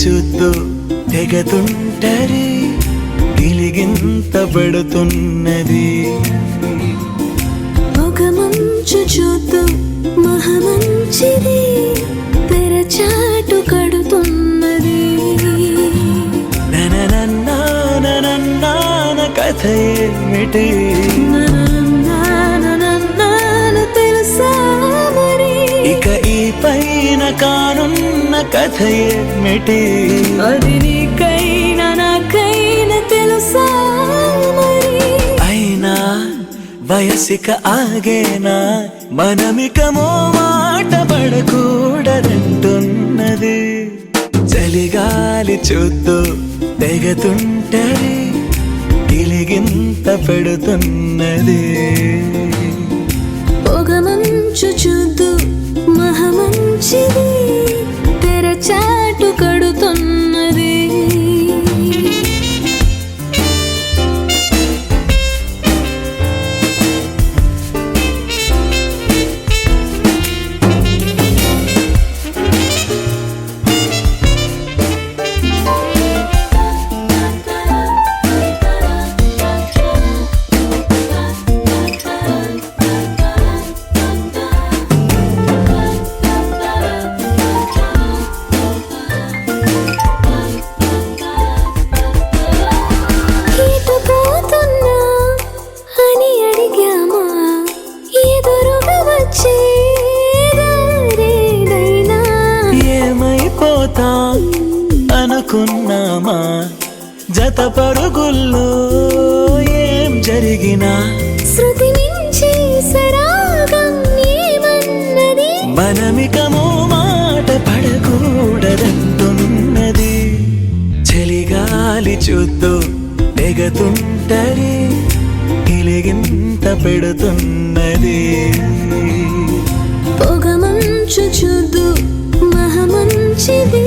చూద్దు తెగతుంటరి గిలిగింత పడుతున్నది ఒక మంచు చూద్దు మహమంచిది తెరచాటు కడుతున్నది నననన్నాన కథ ఏమిటి తెలుసా మరి ఇక ఈ పైన కానున్న కథ ఏమిటి అది నీకైనా నాకైనా తెలుసా మరి అయినా వయసిక ఆగేనా మనమికమో మాట పడకూడదంటున్నది చలిగాలి చూద్దు తెగతుంటరి గిలిగింత పెడుతున్నది ఒక మంచు చూద్దు మహమంచిది తెరచాటు కడుతున్నది అనుకున్నామా జత పరుగుల్లో ఏం జరిగినా శృతి మించి సరాగం ఏమన్నది మనమికమో మాట పడకూడదంటున్నది చలిగాలి చూద్దు తెగతుంటరి గిలిగింత పెడుతున్నది పొగ మంచు చూద్దు మహమంచిది